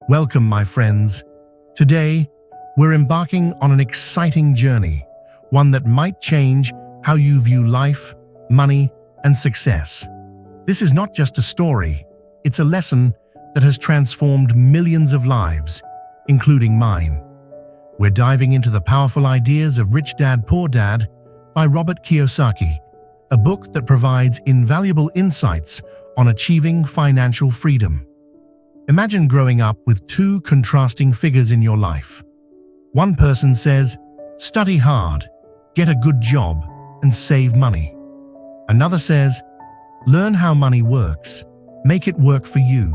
Welcome, my friends. Today, we're embarking on an exciting journey, one that might change how you view life, money, and success. This is not just a story, it's a lesson that has transformed millions of lives, including mine. We're diving into the powerful ideas of Rich Dad, Poor Dad by Robert Kiyosaki, a book that provides invaluable insights on achieving financial freedom. Imagine growing up with two contrasting figures in your life. One person says, study hard, get a good job, and save money. Another says, learn how money works, make it work for you,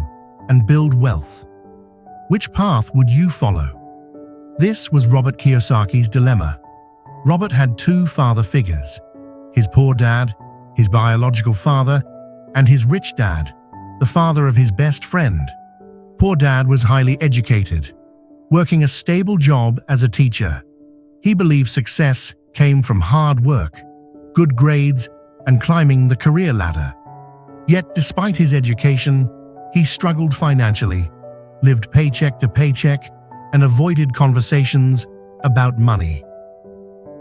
and build wealth. Which path would you follow? This was Robert Kiyosaki's dilemma. Robert had two father figures, his poor dad, his biological father, and his rich dad, the father of his best friend. Poor dad was highly educated, working a stable job as a teacher. He believed success came from hard work, good grades, and climbing the career ladder. Yet, despite his education, he struggled financially, lived paycheck to paycheck, and avoided conversations about money.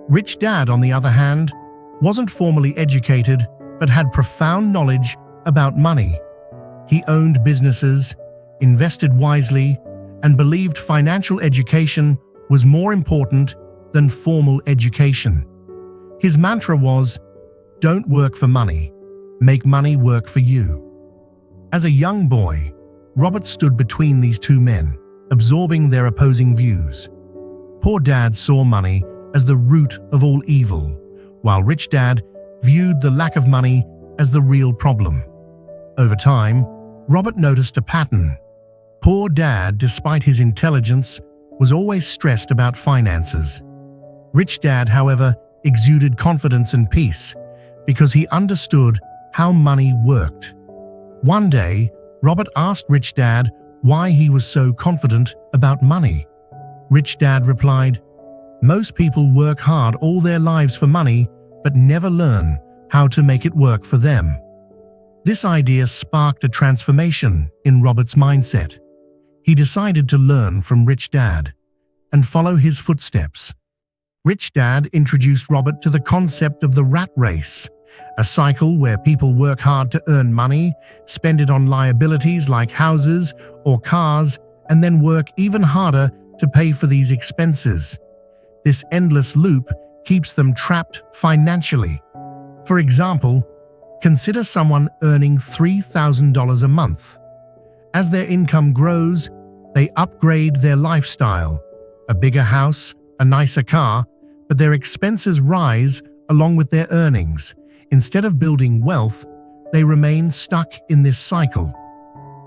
Rich Dad, on the other hand, wasn't formally educated but had profound knowledge about money. He owned businesses, invested wisely, and believed financial education was more important than formal education. His mantra was, don't work for money, make money work for you. As a young boy, Robert stood between these two men, absorbing their opposing views. Poor Dad saw money as the root of all evil, while Rich Dad viewed the lack of money as the real problem. Over time, Robert noticed a pattern. Poor Dad, despite his intelligence, was always stressed about finances. Rich Dad, however, exuded confidence and peace because he understood how money worked. One day, Robert asked Rich Dad why he was so confident about money. Rich Dad replied, most people work hard all their lives for money but never learn how to make it work for them. This idea sparked a transformation in Robert's mindset. He decided to learn from Rich Dad and follow his footsteps. Rich Dad introduced Robert to the concept of the rat race, a cycle where people work hard to earn money, spend it on liabilities like houses or cars, and then work even harder to pay for these expenses. This endless loop keeps them trapped financially. For example, consider someone earning $3,000 a month. As their income grows, they upgrade their lifestyle, a bigger house, a nicer car, but their expenses rise along with their earnings. Instead of building wealth, they remain stuck in this cycle.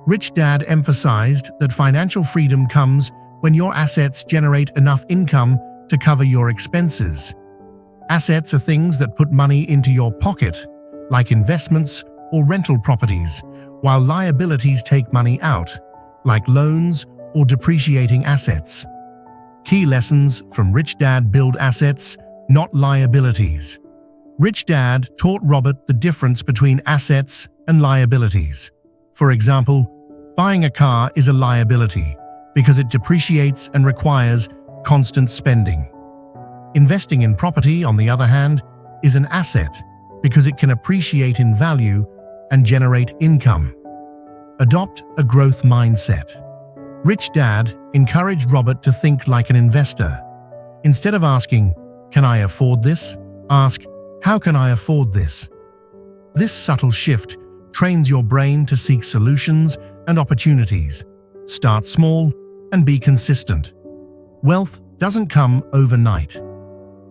Rich Dad emphasized that financial freedom comes when your assets generate enough income to cover your expenses. Assets are things that put money into your pocket, like investments or rental properties, while liabilities take money out, like loans or depreciating assets. Key lessons from Rich Dad: build assets, not liabilities. Rich Dad taught Robert the difference between assets and liabilities. For example, buying a car is a liability because it depreciates and requires constant spending. Investing in property, on the other hand, is an asset because it can appreciate in value and generate income. Adopt a growth mindset. Rich Dad encouraged Robert to think like an investor. Instead of asking, can I afford this? Ask, how can I afford this? This subtle shift trains your brain to seek solutions and opportunities. Start small and be consistent. Wealth doesn't come overnight.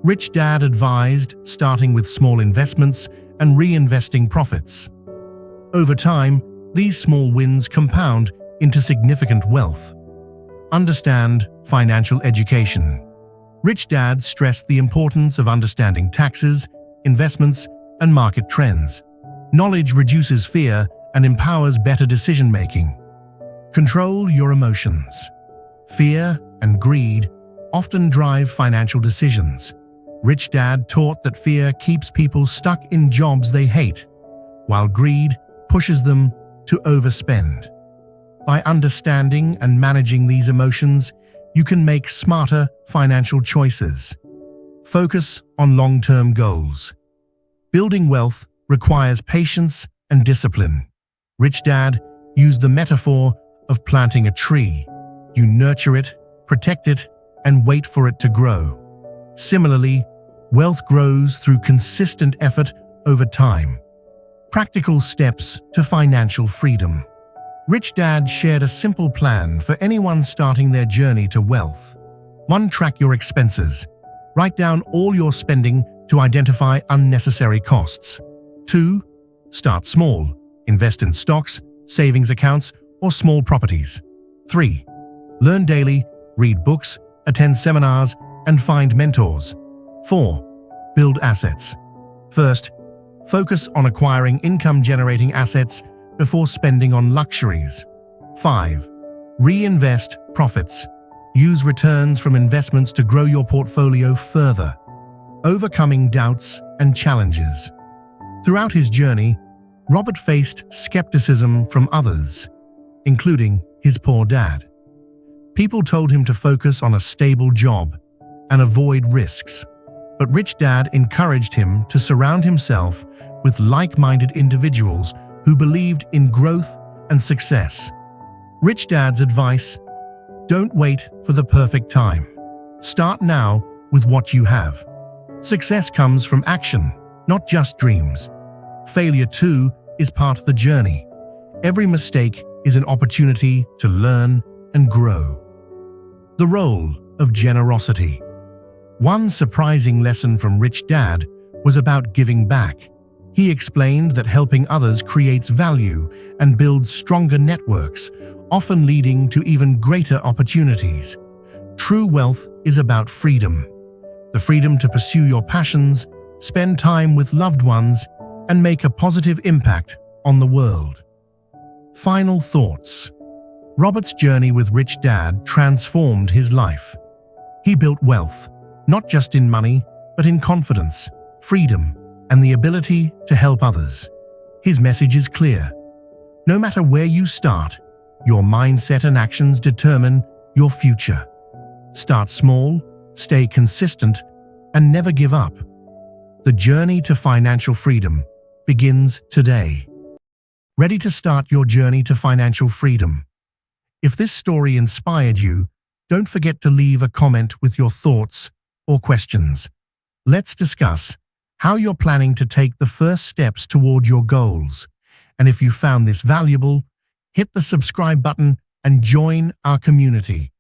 Rich Dad advised starting with small investments and reinvesting profits. Over time, these small wins compound into significant wealth. Understand financial education. Rich Dad stressed the importance of understanding taxes, investments, and market trends. Knowledge reduces fear and empowers better decision-making. Control your emotions. Fear and greed often drive financial decisions. Rich Dad taught that fear keeps people stuck in jobs they hate, while greed pushes them to overspend. By understanding and managing these emotions, you can make smarter financial choices. Focus on long-term goals. Building wealth requires patience and discipline. Rich Dad used the metaphor of planting a tree. You nurture it, protect it, and wait for it to grow. Similarly, wealth grows through consistent effort over time. Practical steps to financial freedom. Rich Dad shared a simple plan for anyone starting their journey to wealth. 1. Track your expenses. Write down all your spending to identify unnecessary costs. 2. Start small. Invest in stocks, savings accounts, or small properties. 3. Learn daily, read books, attend seminars, and find mentors. 4. Build assets. First, focus on acquiring income-generating assets before spending on luxuries. 5. Reinvest profits. Use returns from investments to grow your portfolio further. Overcoming doubts and challenges. Throughout his journey, Robert faced skepticism from others, including his poor dad. People told him to focus on a stable job and avoid risks. But Rich Dad encouraged him to surround himself with like-minded individuals who believed in growth and success. Rich Dad's advice: don't wait for the perfect time. Start now with what you have. Success comes from action, not just dreams. Failure, too, is part of the journey. Every mistake is an opportunity to learn and grow. The role of generosity. One surprising lesson from Rich Dad was about giving back. He explained that helping others creates value and builds stronger networks, often leading to even greater opportunities. True wealth is about freedom. The freedom to pursue your passions, spend time with loved ones, and make a positive impact on the world. Final thoughts. Robert's journey with Rich Dad transformed his life. He built wealth, not just in money, but in confidence, freedom, and the ability to help others. His message is clear. No matter where you start, your mindset and actions determine your future. Start small, stay consistent, and never give up. The journey to financial freedom begins today. Ready to start your journey to financial freedom? If this story inspired you, don't forget to leave a comment with your thoughts or questions. Let's discuss how you're planning to take the first steps toward your goals. And if you found this valuable, hit the subscribe button and join our community.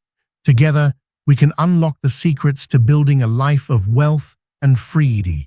Together, we can unlock the secrets to building a life of wealth and freedom.